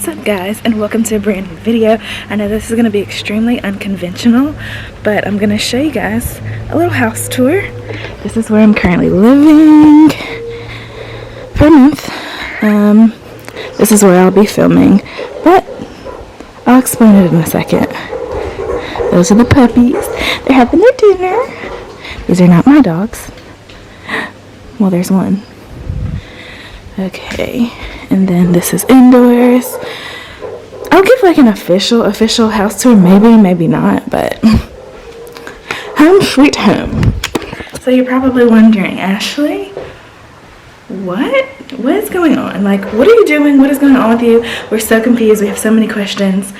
What's up guys, and welcome to a brand new video. I know this is going to be extremely unconventional, but I'm going to show you guys a little house tour. This is where I'm currently living for a month. This is where I'll be filming, but I'll explain it in a second. Those are the puppies. They're having their dinner. These are not my dogs. Well, there's one. Okay, and then this is indoors. I'll give like an official house tour, maybe not, but home sweet home. So you're probably wondering, Ashley, what is going on? Like, what are you doing? What is going on with you? We're so confused. We have so many questions,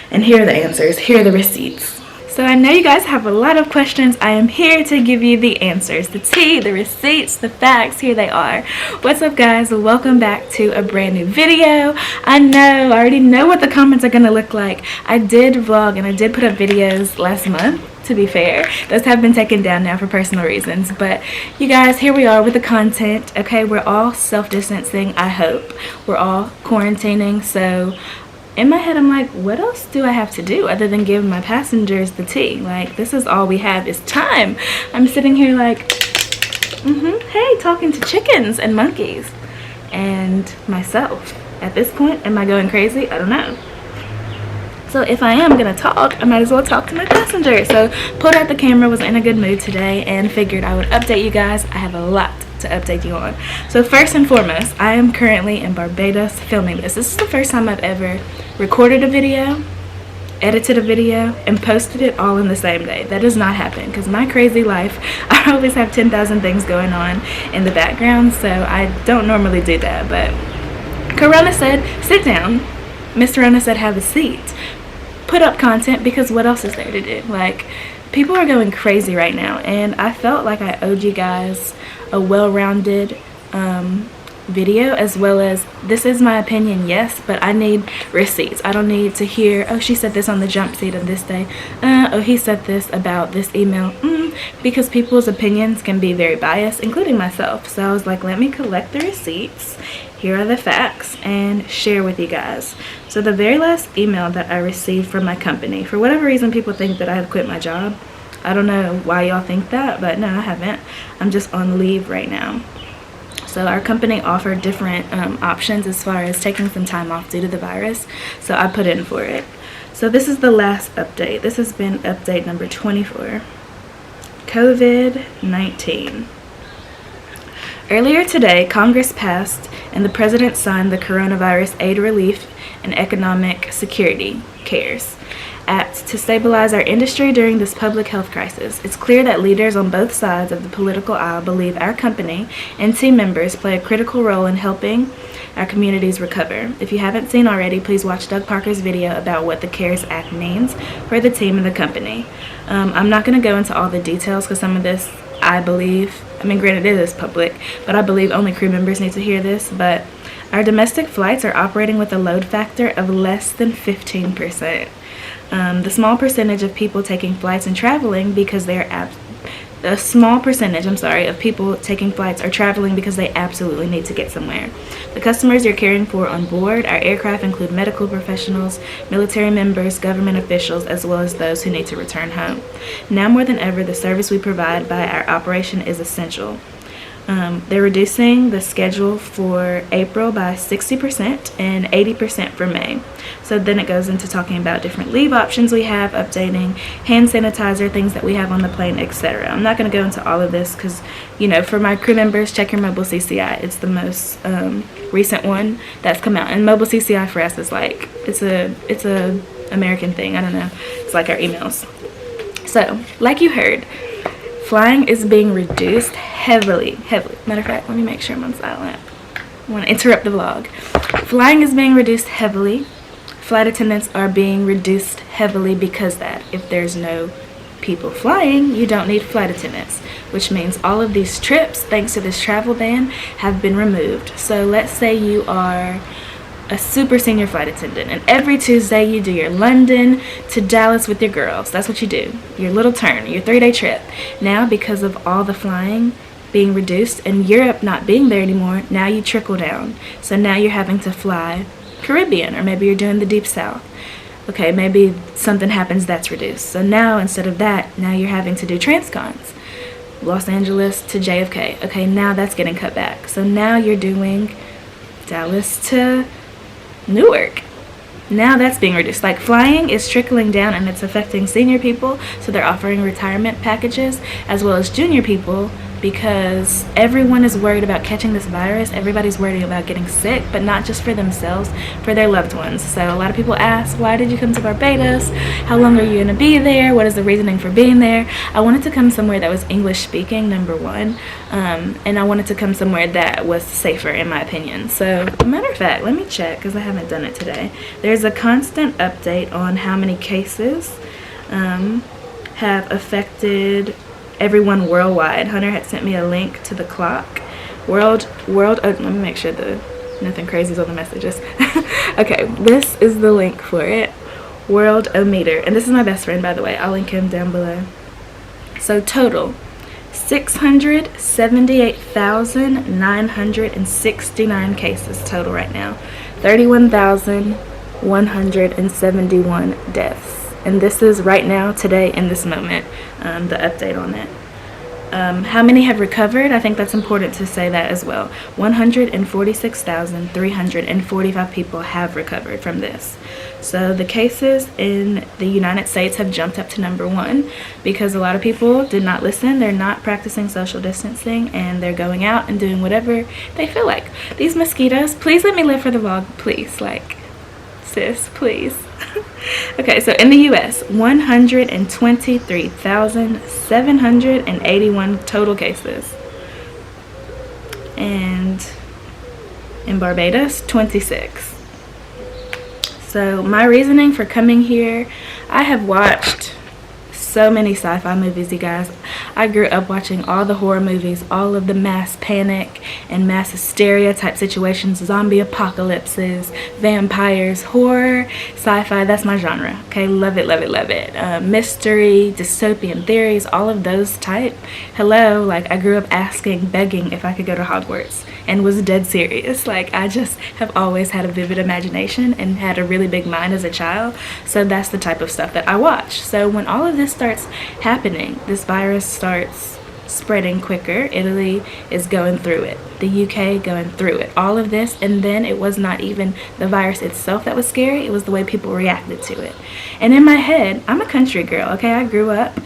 and here are the answers. Here are the receipts. So I know you guys have a lot of questions. I am here to give you the answers, the tea, the receipts, the facts. Here they are. What's up guys? Welcome back to a brand new video. I already know what the comments are gonna look like. I did vlog and I did put up videos last month, to be fair. Those have been taken down now for personal reasons, but you guys, here we are with the content. Okay, we're all self-distancing, I hope. We're all quarantining, so in my head I'm like, what else do I have to do other than give my passengers the tea? Like, this is all we have is time. I'm sitting here like, hey, talking to chickens and monkeys and myself. At this point, am I going crazy? I don't know. So if I am gonna talk, I might as well talk to my passenger. So pulled out the camera, was in a good mood today, and figured I would update you guys. I have a lot to update you on. So first and foremost, I am currently in Barbados filming this. This is the first time I've ever recorded a video, edited a video, and posted it all in the same day. That does not happen because my crazy life, I always have 10,000 things going on in the background, so I don't normally do that. But Corona said, sit down. Mr. Rona said, have a seat. Put up content, because what else is there to do? Like, people are going crazy right now, and I felt like I owed you guys a well-rounded video, as well as, this is my opinion, yes, but I need receipts. I don't need to hear, oh, she said this on the jump seat on this day, oh, he said this about this email, because people's opinions can be very biased, including myself. So I was like, let me collect the receipts, here are the facts, and share with you guys. So the very last email that I received from my company, for whatever reason people think that I have quit my job. I don't know why y'all think that, but no, I haven't. I'm just on leave right now. So our company offered different options as far as taking some time off due to the virus, so I put in for it. So this is the last update. This has been update number 24. COVID-19. Earlier today, Congress passed and the President signed the Coronavirus Aid, Relief, and Economic Security, CARES, Act to stabilize our industry during this public health crisis. It's clear that leaders on both sides of the political aisle believe our company and team members play a critical role in helping our communities recover. If you haven't seen already, please watch Doug Parker's video about what the CARES Act means for the team and the company. I'm not going to go into all the details because some of this, I believe, I mean, granted it is public, but I believe only crew members need to hear this, but our domestic flights are operating with a load factor of less than 15%. The small percentage of people taking flights and traveling because they are a small percentage, of people taking flights are traveling because they absolutely need to get somewhere. The customers you're caring for on board our aircraft include medical professionals, military members, government officials, as well as those who need to return home. Now more than ever, the service we provide by our operation is essential. They're reducing the schedule for April by 60% and 80% for May. So then it goes into talking about different leave options we have, updating hand sanitizer, things that we have on the plane, etc. I'm not going to go into all of this because, you know, for my crew members, check your mobile CCI. It's the most recent one that's come out. And mobile CCI for us is like, it's a American thing. I don't know. It's like our emails. So, like you heard, flying is being reduced heavily. Matter of fact, let me make sure I'm on silent. I want to interrupt the vlog. Flying is being reduced heavily. Flight attendants are being reduced heavily because that if there's no people flying, you don't need flight attendants, which means all of these trips, thanks to this travel ban, have been removed. So let's say you are a super senior flight attendant, and every Tuesday you do your London to Dallas with your girls. That's what you do, your little turn, your 3-day trip. Now, because of all the flying being reduced and Europe not being there anymore, now you trickle down. So now you're having to fly Caribbean, or maybe you're doing the Deep South. Okay, maybe something happens that's reduced. So now instead of that, now you're having to do transcons. Los Angeles to JFK. Okay, now that's getting cut back. So now you're doing Dallas to Newark. Now that's being reduced. Like, flying is trickling down and it's affecting senior people, so they're offering retirement packages, as well as junior people, because everyone is worried about catching this virus. Everybody's worried about getting sick, but not just for themselves, for their loved ones. So a lot of people ask, why did you come to Barbados? How long are you going to be there? What is the reasoning for being there? I wanted to come somewhere that was English speaking, number one, and I wanted to come somewhere that was safer, in my opinion. So, a matter of fact, let me check, because I haven't done it today. There's a constant update on how many cases have affected everyone worldwide. Hunter had sent me a link to the clock. Let me make sure nothing crazy is on the messages. Okay, this is the link for it. World-O-Meter. And this is my best friend, by the way. I'll link him down below. So total, 678,969 cases total right now. 31,171 deaths. And this is right now, today, in this moment, the update on it. How many have recovered? I think that's important to say that as well. 146,345 people have recovered from this. So the cases in the United States have jumped up to number 1 because a lot of people did not listen. They're not practicing social distancing, and they're going out and doing whatever they feel like. These mosquitoes, please let me live for the vlog, please. Like, sis, please. Okay, so in the US, 123,781 total cases. And in Barbados, 26. So my reasoning for coming here, I have watched so many sci-fi movies, you guys. I grew up watching all the horror movies, all of the mass panic and mass hysteria type situations, zombie apocalypses, vampires, horror, sci-fi. That's my genre. Okay, love it, love it, love it. Mystery, dystopian theories, all of those type. Hello, like, I grew up asking, begging if I could go to Hogwarts, and was dead serious. Like, I just have always had a vivid imagination and had a really big mind as a child. So that's the type of stuff that I watch. So when all of this starts happening, this virus starts spreading quicker, Italy is going through it, the UK going through it, all of this, and then it was not even the virus itself that was scary, it was the way people reacted to it. And in my head, I'm a country girl, okay? I grew up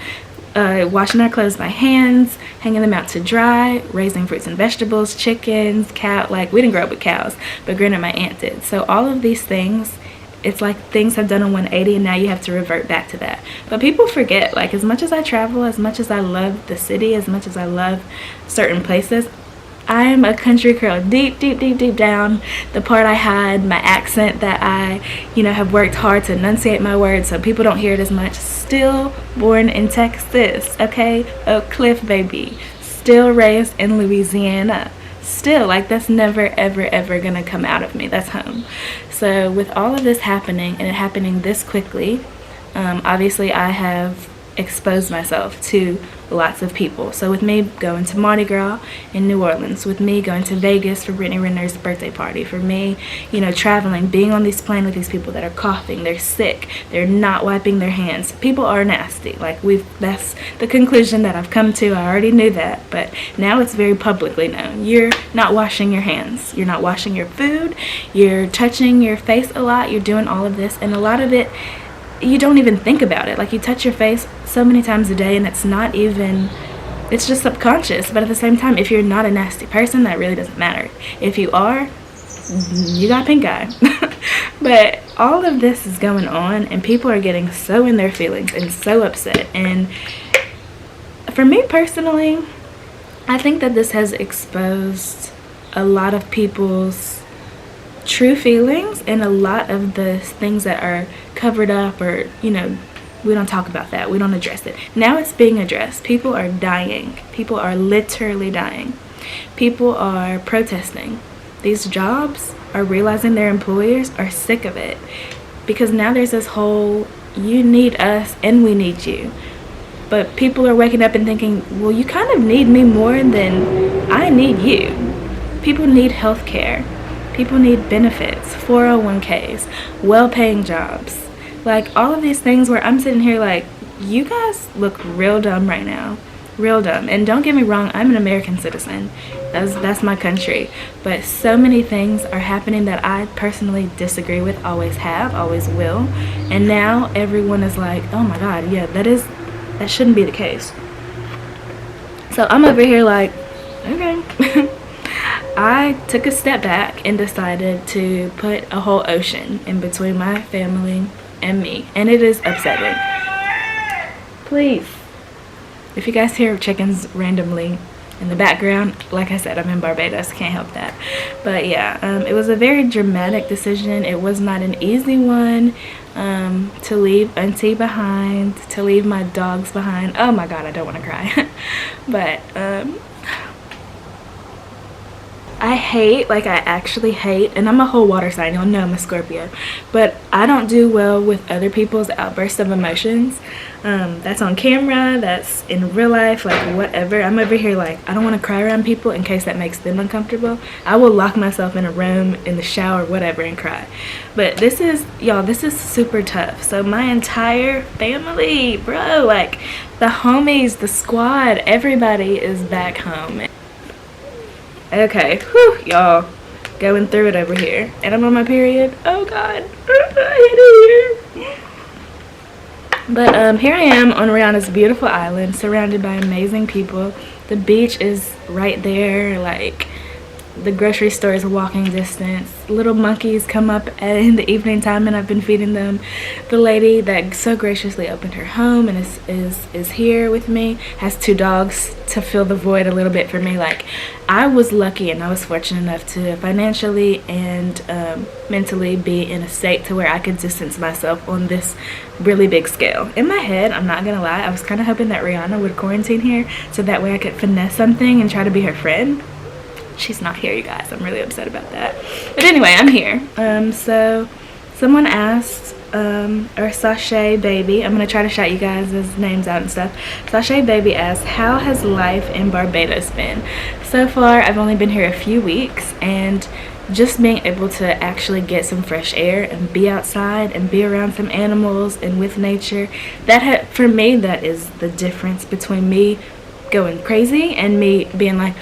washing our clothes by hands, hanging them out to dry, raising fruits and vegetables, chickens, cow. Like, we didn't grow up with cows, but granted my aunt did. So all of these things, it's like things have done a 180 and now you have to revert back to that. But people forget, like, as much as I travel, as much as I love the city, as much as I love certain places, I am a country girl, deep, deep, deep, deep down. The part I hide, my accent that I, have worked hard to enunciate my words so people don't hear it as much. Still born in Texas, okay? Oak Cliff, baby. Still raised in Louisiana. Still, like, that's never, ever, ever gonna come out of me. That's home. So with all of this happening, and it happening this quickly, obviously I have exposed myself to lots of people. So with me going to Mardi Gras in New Orleans, with me going to Vegas for Brittany Renner's birthday party, for me, traveling, being on this plane with these people that are coughing, they're sick, they're not wiping their hands. People are nasty. Like, that's the conclusion that I've come to. I already knew that, but now it's very publicly known. You're not washing your hands. You're not washing your food. You're touching your face a lot. You're doing all of this, and a lot of it, you don't even think about it. Like, you touch your face so many times a day, and it's just subconscious. But at the same time, if you're not a nasty person, that really doesn't matter. If you are, you got pink eye. But all of this is going on, and people are getting so in their feelings and so upset. And for me personally, I think that this has exposed a lot of people's true feelings, and a lot of the things that are covered up, or we don't talk about that, we don't address it. Now it's being addressed. People are dying. People are literally dying. People are protesting. These jobs are realizing their employers are sick of it, because now there's this whole, you need us and we need you. But people are waking up and thinking, well, you kind of need me more than I need you. People need health care. People need benefits, 401ks, well-paying jobs. Like, all of these things where I'm sitting here like, you guys look real dumb right now. Real dumb. And don't get me wrong, I'm an American citizen. That's my country. But so many things are happening that I personally disagree with, always have, always will. And now everyone is like, oh my God, yeah, that shouldn't be the case. So I'm over here like, okay. I took a step back and decided to put a whole ocean in between my family and me. And it is upsetting. Please. If you guys hear chickens randomly in the background, like I said, I'm in Barbados, can't help that. But yeah, it was a very dramatic decision. It was not an easy one, to leave Auntie behind, to leave my dogs behind. Oh my God, I don't want to cry. But I actually hate, and I'm a whole water sign, y'all know I'm a Scorpio, but I don't do well with other people's outbursts of emotions. That's on camera, that's in real life, like whatever. I'm over here like, I don't want to cry around people in case that makes them uncomfortable. I will lock myself in a room, in the shower, whatever, and cry. But this is, y'all, this is super tough. So my entire family, bro, like the homies, the squad, everybody is back home. Okay, whew, y'all, going through it over here, and I'm on my period. Oh God, I hate it here. But here I am on Rihanna's beautiful island, surrounded by amazing people. The beach is right there, like the grocery store is a walking distance. Little monkeys come up in the evening time and I've been feeding them. The lady that so graciously opened her home and is here with me has 2 dogs to fill the void a little bit for me. Like, I was lucky and I was fortunate enough to financially and mentally be in a state to where I could distance myself on this really big scale. In my head, I'm not gonna lie, I was kind of hoping that Rihanna would quarantine here so that way I could finesse something and try to be her friend. She's not here, you guys. I'm really upset about that. But anyway, I'm here. So someone asked, or Sashay Baby, I'm gonna try to shout you guys' names out and stuff. Sashay Baby asked, how has life in Barbados been? So far, I've only been here a few weeks, and just being able to actually get some fresh air and be outside and be around some animals and with nature, for me, that is the difference between me going crazy and me being like,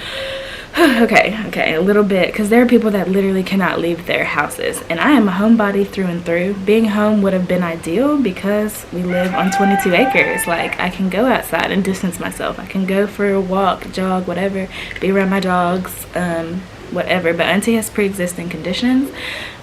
okay, a little bit, because there are people that literally cannot leave their houses, and I am a homebody through and through. Being home would have been ideal because we live on 22 acres. Like, I can go outside and distance myself. I can go for a walk, jog, whatever, be around my dogs, whatever. But Auntie has pre-existing conditions,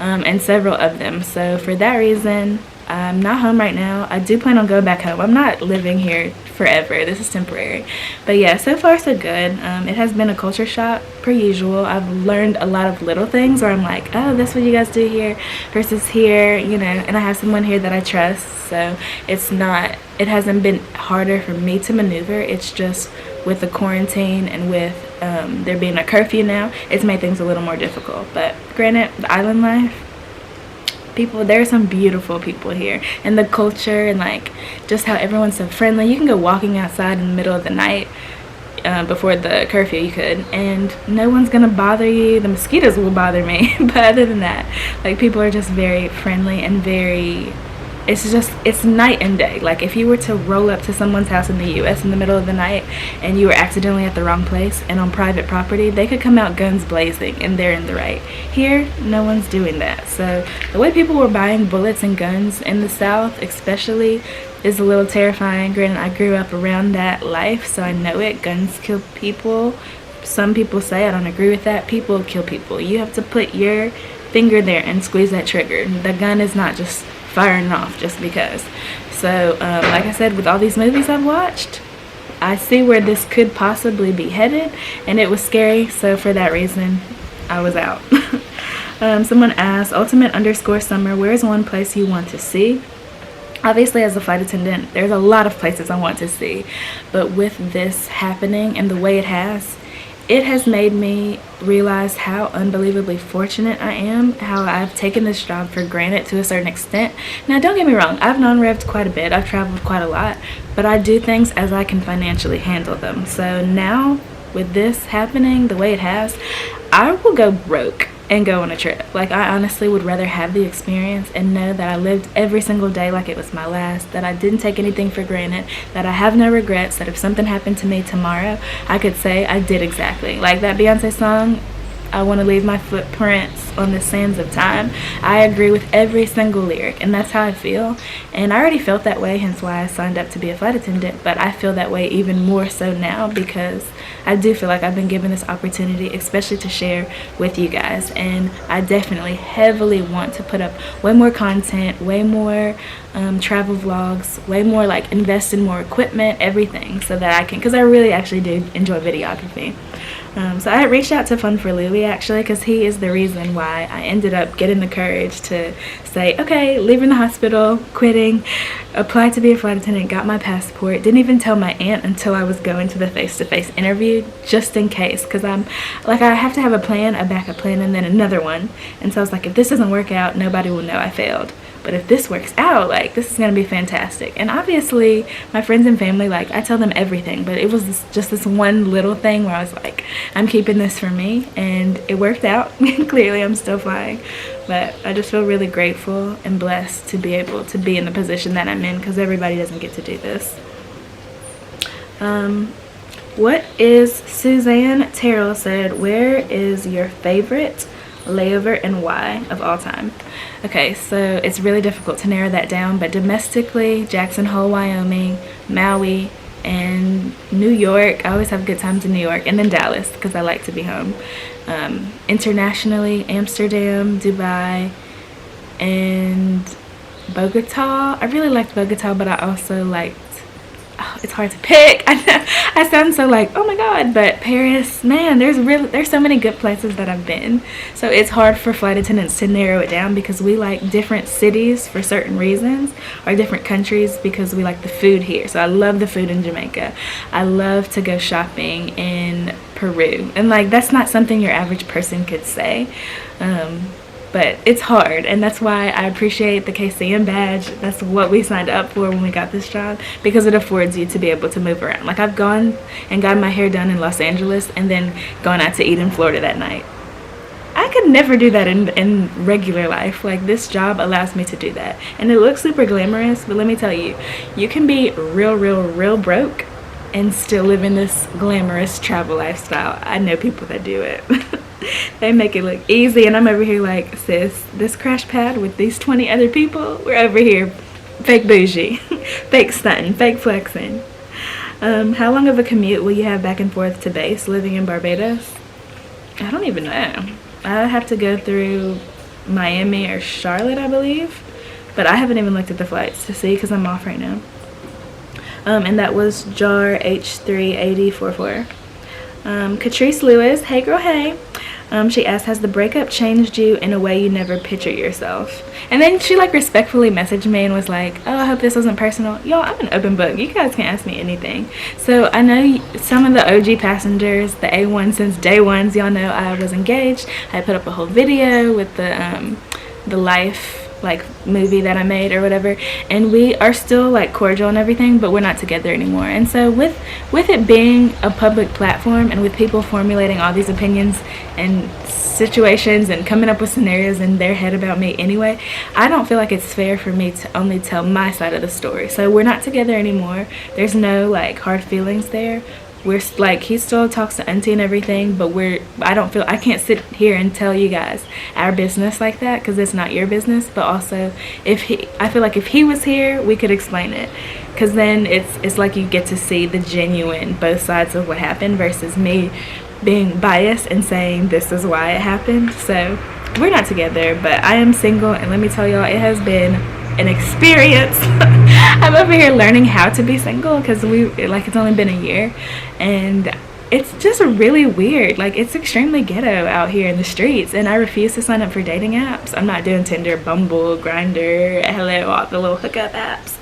and several of them. So for that reason, I'm not home right now. I do plan on going back home. I'm not living here forever. This is temporary. But yeah, so far so good. It has been a culture shock per usual. I've learned a lot of little things where I'm like, oh, that's what you guys do here versus here, you know, and I have someone here that I trust. So it hasn't been harder for me to maneuver. It's just with the quarantine and with there being a curfew now, it's made things a little more difficult. But granted, the island life, there are some beautiful people here, and the culture and like just how everyone's so friendly. You can go walking outside in the middle of the night before the curfew, you could, and no one's gonna bother you. The mosquitoes will bother me, but other than that, like, people are just very friendly and very, it's night and day. Like, if you were to roll up to someone's house in the US in the middle of the night and you were accidentally at the wrong place and on private property, they could come out guns blazing and they're in the right. Here, no one's doing that. So the way people were buying bullets and guns in the South especially is a little terrifying. Granted, I grew up around that life, so I know it. Guns kill people. Some people say, I don't agree with that. People kill people. You have to put your finger there and squeeze that trigger. The gun is not just firing off just because. So like I said, with all these movies I've watched, I see where this could possibly be headed, and it was scary. So for that reason, I was out. Someone asked, ultimate_summer, where is one place you want to see? Obviously, as a flight attendant, there's a lot of places I want to see, but with this happening and the way it has made me realize how unbelievably fortunate I am, how I've taken this job for granted to a certain extent. Now, don't get me wrong, I've non-revved quite a bit, I've traveled quite a lot, but I do things as I can financially handle them. So now, with this happening the way it has, I will go broke and go on a trip. Like, I honestly would rather have the experience and know that I lived every single day like it was my last, that I didn't take anything for granted, that I have no regrets, that if something happened to me tomorrow, I could say I did exactly. Like that Beyonce song, I want to leave my footprints on the sands of time. I agree with every single lyric, and that's how I feel. And I already felt that way, hence why I signed up to be a flight attendant, but I feel that way even more so now because I do feel like I've been given this opportunity, especially to share with you guys. And I definitely heavily want to put up way more content, way more travel vlogs, way more, like, invest in more equipment, everything, so that I can, because I really actually do enjoy videography. So I reached out to Fun for Louie, actually, because he is the reason why I ended up getting the courage to say, okay, leaving the hospital, quitting, applied to be a flight attendant, got my passport, didn't even tell my aunt until I was going to the face-to-face interview, just in case, because I'm like, I have to have a plan, a backup plan, and then another one. And so I was like, if this doesn't work out, nobody will know I failed. But if this works out, like, this is going to be fantastic. And obviously, my friends and family, like, I tell them everything. But it was just this one little thing where I was like, I'm keeping this for me. And it worked out. Clearly, I'm still flying. But I just feel really grateful and blessed to be able to be in the position that I'm in, because everybody doesn't get to do this. What is Suzanne Terrell said, where is your favorite layover and why of all time? Okay, so it's really difficult to narrow that down, but domestically, Jackson Hole, Wyoming, Maui, and New York. I always have good times in New York, and then Dallas because I like to be home. Internationally, Amsterdam, Dubai, and Bogota. I really liked Bogota, but I also liked, it's hard to pick. I sound so like, oh my god, but Paris, man, there's so many good places that I've been. So it's hard for flight attendants to narrow it down because we like different cities for certain reasons, or different countries because we like the food here. So I love the food in Jamaica. I love to go shopping in Peru, and like that's not something your average person could say. But it's hard, and that's why I appreciate the KCM badge. That's what we signed up for when we got this job, because it affords you to be able to move around. Like, I've gone and gotten my hair done in Los Angeles and then gone out to eat in Florida that night. I could never do that in regular life. Like, this job allows me to do that. And it looks super glamorous, but let me tell you, you can be real broke and still live in this glamorous travel lifestyle. I know people that do it. They make it look easy, and I'm over here like, sis, this crash pad with these 20 other people, we're over here fake bougie, fake stunting, fake flexing. How long of a commute will you have back and forth to base living in Barbados? I don't even know. I have to go through Miami or Charlotte, I believe, but I haven't even looked at the flights to see because I'm off right now. And that was JAR H38044. Catrice Lewis, hey girl, hey. She asked, has the breakup changed you in a way you never pictured yourself? And then she like respectfully messaged me and was like, oh, I hope this wasn't personal. Y'all, I'm an open book. You guys can ask me anything. So I know some of the OG passengers, the A1 since day ones, y'all know I was engaged. I put up a whole video with the life like movie that I made or whatever, and we are still like cordial and everything, but we're not together anymore. And so with it being a public platform and with people formulating all these opinions and situations and coming up with scenarios in their head about me anyway, I don't feel like it's fair for me to only tell my side of the story. So we're not together anymore. There's no like hard feelings there. We're like, he still talks to auntie and everything, but I can't sit here and tell you guys our business like that because it's not your business. But also, I feel like if he was here, we could explain it, because then it's like you get to see the genuine both sides of what happened versus me being biased and saying this is why it happened. So we're not together, but I am single, and let me tell y'all, it has been an experience. I'm over here learning how to be single because it's only been a year, and it's just really weird. Like, it's extremely ghetto out here in the streets, and I refuse to sign up for dating apps. I'm not doing Tinder, Bumble, Grindr, Hello, all the little hookup apps.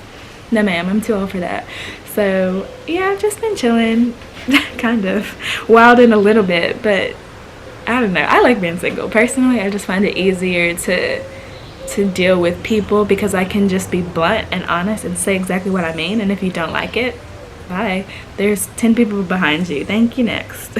No ma'am, I'm too old for that. So yeah, I've just been chilling, kind of wilding a little bit, but I don't know, I like being single. Personally, I just find it easier to deal with people because I can just be blunt and honest and say exactly what I mean, and if you don't like it, bye. There's 10 people behind you. Thank you, next.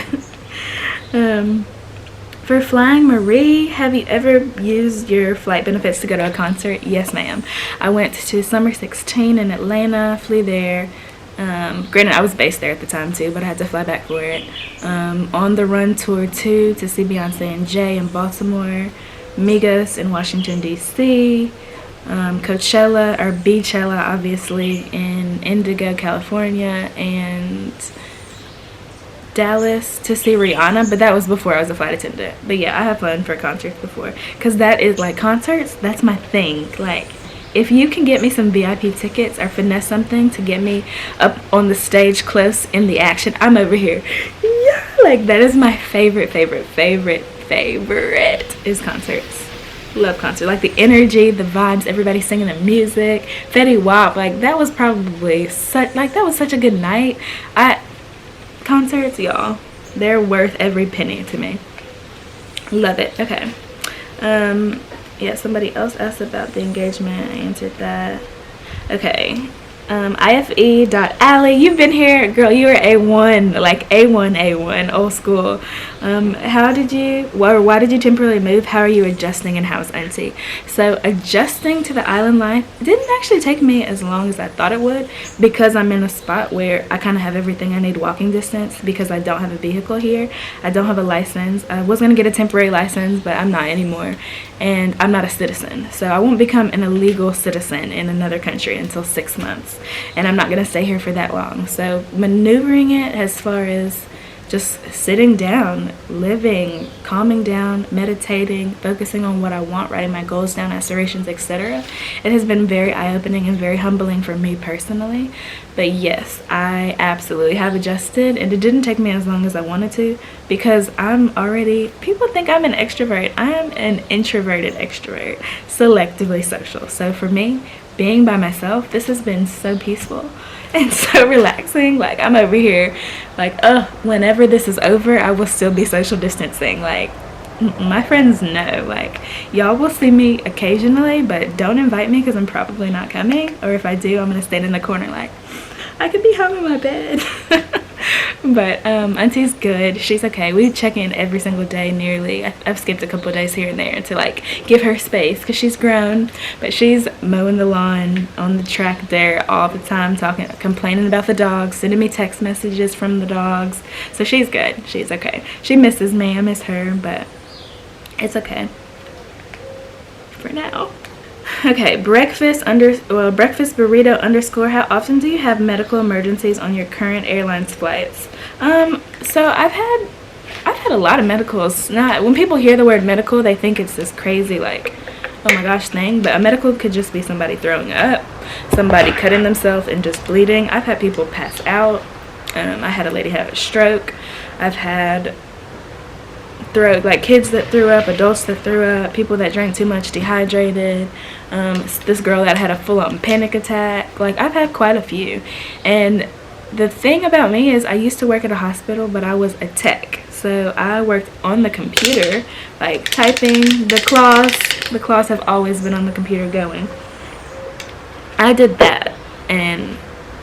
For Flying Marie, have you ever used your flight benefits to go to a concert? Yes, ma'am. I went to Summer 16 in Atlanta, flew there. Granted, I was based there at the time too, but I had to fly back for it. On the Run Tour 2 to see Beyonce and Jay in Baltimore. Migos in Washington, D.C. Coachella, or Beachella, obviously, in Indigo, California. And Dallas to see Rihanna, but that was before I was a flight attendant. But yeah, I have flown for concerts before, because that is like, concerts, that's my thing. Like, if you can get me some VIP tickets or finesse something to get me up on the stage close in the action, I'm over here. Yeah, like, that is my favorite is concerts. Love concerts. Like, the energy, the vibes, everybody singing the music, Fetty Wap, like, that was probably such, like, that was such a good night. Concerts, y'all, they're worth every penny to me. Love it. Okay. Yeah, somebody else asked about the engagement. I answered that. Okay. IFE.Alley, you've been here, girl. You were A1, like A1, old school. Why did you temporarily move? How are you adjusting, and how's auntie? So adjusting to the island life didn't actually take me as long as I thought it would, because I'm in a spot where I kind of have everything I need walking distance, because I don't have a vehicle here. I don't have a license. I was going to get a temporary license, but I'm not anymore, and I'm not a citizen, so I won't become an illegal citizen in another country until 6 months, and I'm not going to stay here for that long. So maneuvering it as far as just sitting down, living, calming down, meditating, focusing on what I want, writing my goals down, aspirations, etc. It has been very eye-opening and very humbling for me personally. But yes, I absolutely have adjusted, and it didn't take me as long as I wanted to, because people think I'm an extrovert. I am an introverted extrovert, selectively social. So for me, being by myself, this has been so peaceful and so relaxing. Like, I'm over here like, whenever this is over, I will still be social distancing. Like, my friends know, like, y'all will see me occasionally, but don't invite me, because I'm probably not coming, or if I do, I'm gonna stand in the corner like, I could be home in my bed. But auntie's good. She's okay. We check in every single day nearly. I've skipped a couple of days here and there to like give her space, because she's grown, but she's mowing the lawn on the track there all the time, complaining about the dogs, sending me text messages from the dogs. So she's good. She's okay. She misses me. I miss her, but it's okay for now. Okay, breakfast burrito _ how often do you have medical emergencies on your current airlines flights? So I've had a lot of medicals. When people hear the word medical, they think it's this crazy, like, oh my gosh thing, but a medical could just be somebody throwing up, somebody cutting themselves and just bleeding. I've had people pass out. I had a lady have a stroke. I've had kids that threw up, adults that threw up, people that drank too much, dehydrated, this girl that had a full-on panic attack. Like, I've had quite a few. And the thing about me is, I used to work at a hospital, but I was a tech, so I worked on the computer, like typing. The claws have always been on the computer going. I did that and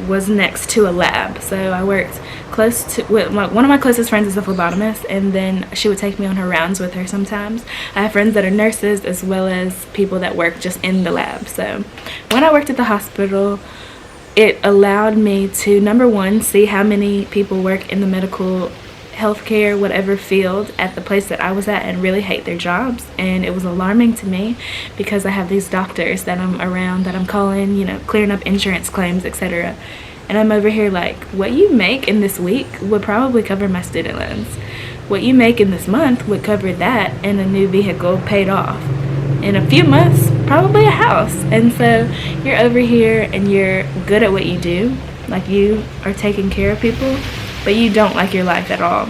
was next to a lab, so I worked close to one of my closest friends is a phlebotomist, and then she would take me on her rounds with her sometimes. I have friends that are nurses, as well as people that work just in the lab. So when I worked at the hospital, it allowed me to, number one, see how many people work in the medical healthcare, whatever field, at the place that I was at, and really hate their jobs. And it was alarming to me, because I have these doctors that I'm around, that I'm calling, clearing up insurance claims, etc. And I'm over here like, what you make in this week would probably cover my student loans. What you make in this month would cover that and a new vehicle paid off. In a few months, probably a house. And so you're over here and you're good at what you do, like you are taking care of people, but you don't like your life at all.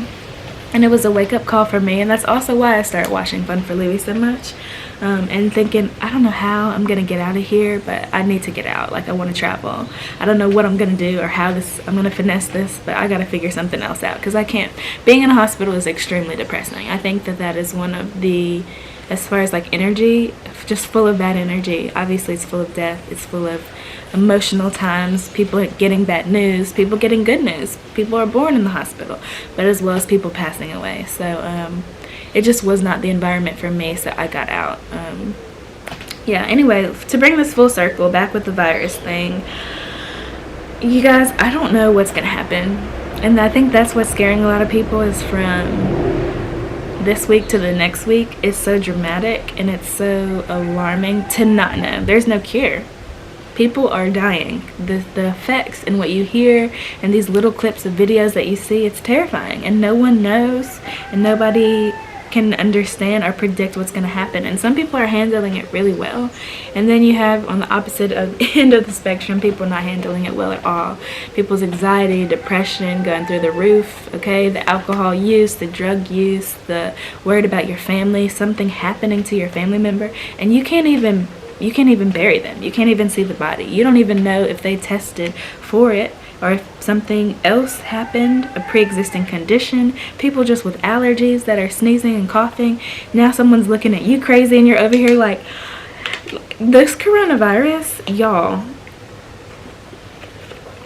And it was a wake-up call for me, and that's also why I started watching Fun for Louie so much, and thinking, I don't know how I'm gonna get out of here, but I need to get out. Like, I want to travel. I don't know what I'm gonna do or how I'm gonna finesse this, but I gotta figure something else out, because I can't. Being in a hospital is extremely depressing. I think that is one of the, as far as like energy, just full of bad energy. Obviously it's full of death, it's full of emotional times, people getting bad news, people getting good news, people are born in the hospital, but as well as people passing away. So it just was not the environment for me, so I got out. Yeah, anyway, to bring this full circle, back with the virus thing, you guys, I don't know what's gonna happen, and I think that's what's scaring a lot of people, is from this week to the next week. It's so dramatic and it's so alarming to not know. There's no cure. People are dying. The effects and what you hear and these little clips of videos that you see, it's terrifying, and no one knows, and nobody can understand or predict what's going to happen. And some people are handling it really well, and then you have on the opposite end of the spectrum, people not handling it well at all. People's anxiety, depression going through the roof, okay? The alcohol use, the drug use, the worried about your family, something happening to your family member, and you can't even bury them. You can't even see the body. You don't even know if they tested for it, or if something else happened, a pre-existing condition. People just with allergies that are sneezing and coughing. Now someone's looking at you crazy, and you're over here like, this coronavirus, y'all,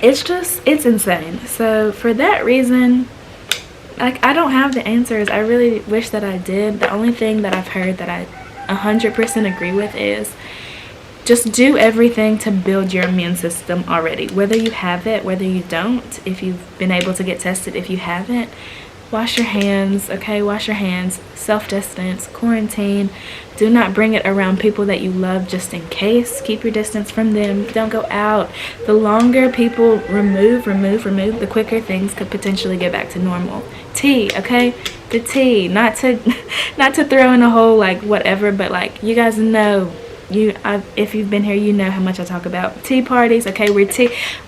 it's insane. So for that reason, like, I don't have the answers. I really wish that I did. The only thing that I've heard that I 100% agree with is just do everything to build your immune system already, whether you have it, whether you don't. If you've been able to get tested, if you haven't, wash your hands, okay? Wash your hands, self-distance, quarantine. Do not bring it around people that you love, just in case. Keep your distance from them. Don't go out. The longer people remove, the quicker things could potentially get back to normal. Tea, okay? The tea, not to throw in a whole like whatever, but like, you guys know, if you've been here, you know how much I talk about tea parties, okay?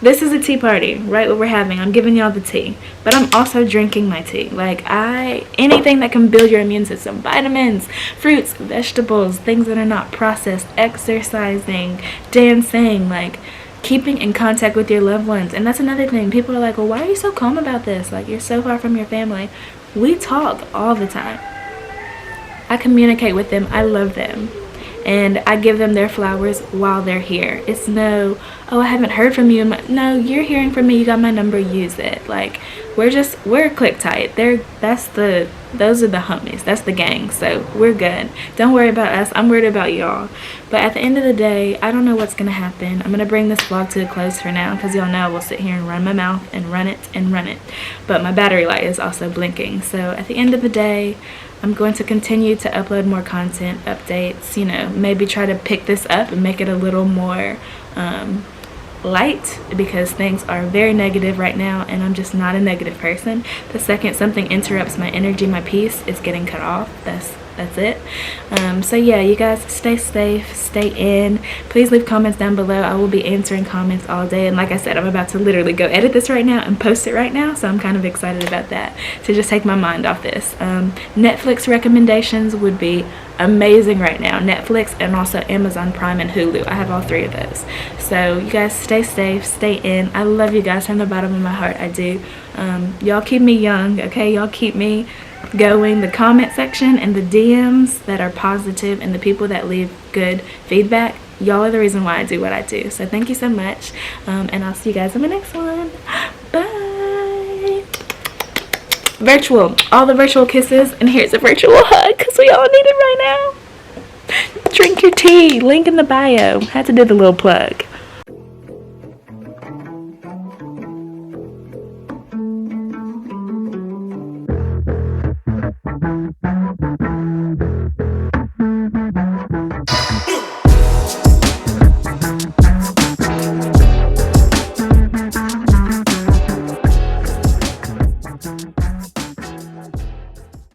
This is a tea party, right? What we're having, I'm giving y'all the tea, but I'm also drinking my tea. Like, anything that can build your immune system, vitamins, fruits, vegetables, things that are not processed, exercising, dancing, like keeping in contact with your loved ones. And that's another thing. People are like, well, why are you so calm about this? Like, you're so far from your family. We talk all the time. I communicate with them. I love them. And I give them their flowers while they're here. It's no, oh, I haven't heard from you. No, you're hearing from me. You got my number. Use it. Like, we're click tight. Those are the homies. That's the gang. So we're good. Don't worry about us. I'm worried about y'all. But at the end of the day, I don't know what's going to happen. I'm going to bring this vlog to a close for now, because y'all know I will sit here and run my mouth and run it. But my battery light is also blinking. So at the end of the day, I'm going to continue to upload more content, updates, you know, maybe try to pick this up and make it a little more light, because things are very negative right now, and I'm just not a negative person. The second something interrupts my energy, my peace, it's getting cut off. That's it. So yeah, you guys, stay safe, stay in. Please leave comments down below. I will be answering comments all day, and like I said, I'm about to literally go edit this right now and post it right now, so I'm kind of excited about that, to just take my mind off this. Netflix recommendations would be amazing right now. Netflix, and also Amazon Prime and Hulu. I have all three of those. So you guys, stay safe, stay in. I love you guys from the bottom of my heart. I do. Y'all keep me young, okay? Y'all keep me going. The comment section and the DMs that are positive, and the people that leave good feedback, y'all are the reason why I do what I do. So thank you so much, and I'll see you guys in the next one. Bye. Virtual, all the virtual kisses, and here's a virtual hug, because we all need it right now. Drink your tea, link in the bio. Had to do the little plug.